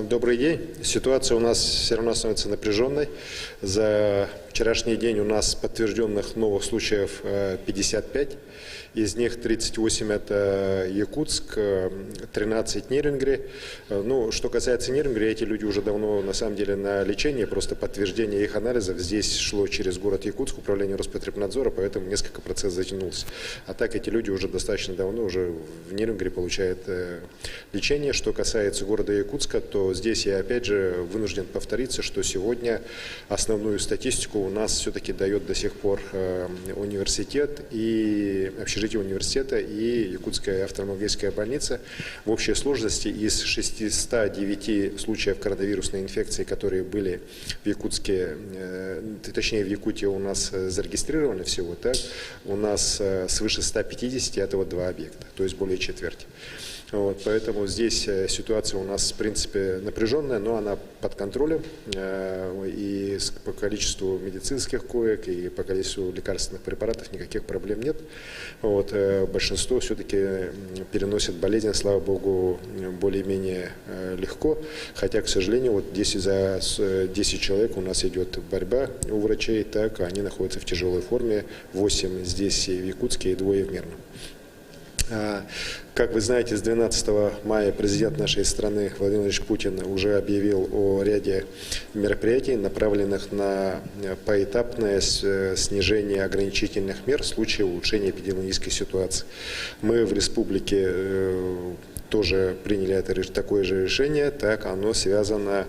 Добрый день. Ситуация у нас все равно становится напряженной. За вчерашний день у нас подтвержденных новых случаев 55. Из них 38 это Якутск, 13 Нерюнгри. Ну, что касается Нерюнгри, эти люди уже давно на самом деле на лечении, просто подтверждение их анализов здесь шло через город Якутск, управление Роспотребнадзора, поэтому несколько процесс затянулся. А так эти люди уже достаточно давно уже в Нерюнгри получают лечение. Что касается города Якутска, то здесь я опять же вынужден повториться, что сегодня основную статистику у нас все-таки дает до сих пор университет и общежитие университета и Якутская офтальмологическая больница. В общей сложности из 609 случаев коронавирусной инфекции, которые были в Якутске, точнее в Якутии у нас зарегистрированы всего, так, у нас свыше 150, это вот 2 объекта, то есть более четверти. Вот, поэтому здесь ситуация у нас в принципе напряженная, но она под контролем, и по количеству медицинских коек и по количеству лекарственных препаратов никаких проблем нет. Вот, большинство все-таки переносит болезнь, слава богу, более-менее легко, хотя, к сожалению, вот 10 человек у нас идет борьба у врачей, так, они находятся в тяжелой форме, 8 здесь в Якутске и 2 в Мирном. Как вы знаете, с 12 мая президент нашей страны Владимир Владимирович Путин уже объявил о ряде мероприятий, направленных на поэтапное снижение ограничительных мер в случае улучшения эпидемиологической ситуации. Мы в республике тоже приняли такое же решение, так оно связано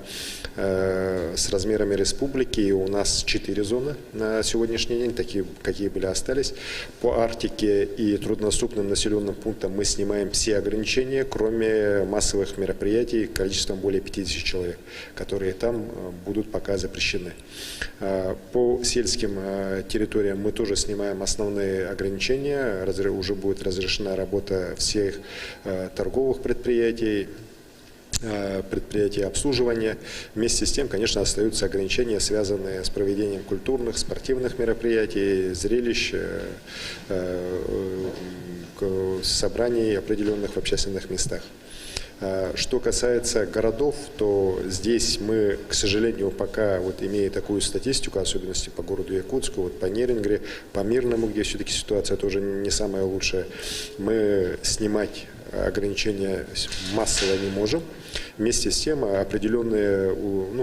с размерами республики, и у нас 4 зоны на сегодняшний день, такие, какие были, остались. По Арктике и труднодоступным населенным пунктам мы снимаем все ограничения, кроме массовых мероприятий количеством более 50 человек, которые там будут пока запрещены. По сельским территориям мы тоже снимаем основные ограничения, уже будет разрешена работа всех торговых предприятий, обслуживания. Вместе с тем, конечно, остаются ограничения, связанные с проведением культурных, спортивных мероприятий, зрелищ, собраний определенных в общественных местах. Что касается городов, то здесь мы, к сожалению, пока, вот имея такую статистику, особенности по городу Якутску, вот по Нерюнгри, по Мирному, где все-таки ситуация тоже не самая лучшая, мы снимать ограничения массово не можем. Вместе с тем определенные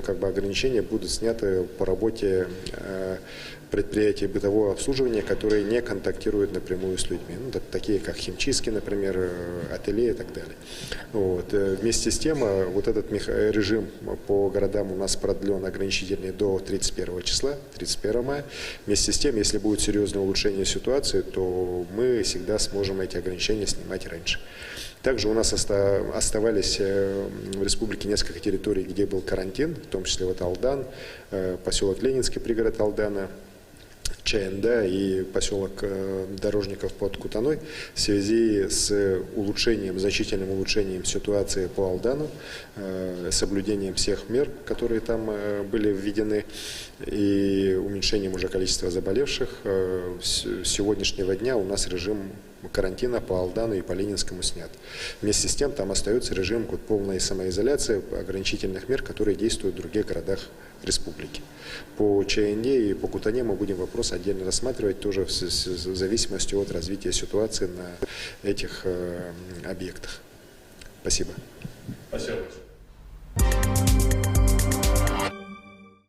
ограничения будут сняты по работе предприятий бытового обслуживания, которые не контактируют напрямую с людьми, такие как химчистки, например, ателье и так далее. Вот. Вместе с тем, вот этот режим по городам у нас продлен ограничительный до 31 числа, 31 мая. Вместе с тем, если будет серьезное улучшение ситуации, то мы всегда сможем эти ограничения снимать раньше. Также у нас оставались в республике несколько территорий, где был карантин, в том числе вот Алдан, поселок Ленинский, пригород Алдана, ЧНД и поселок Дорожников под Кутаной в связи с значительным улучшением ситуации по Алдану, соблюдением всех мер, которые там были введены, и уменьшением уже количества заболевших. С сегодняшнего дня у нас режим карантина по Алдану и по Ленинскому снят. Вместе с тем там остается режим полной самоизоляции, ограничительных мер, которые действуют в других городах республики. По ЧНД и по Кутане мы будем вопрос отдельно рассматривать, тоже в зависимости от развития ситуации на этих объектах. Спасибо. Спасибо.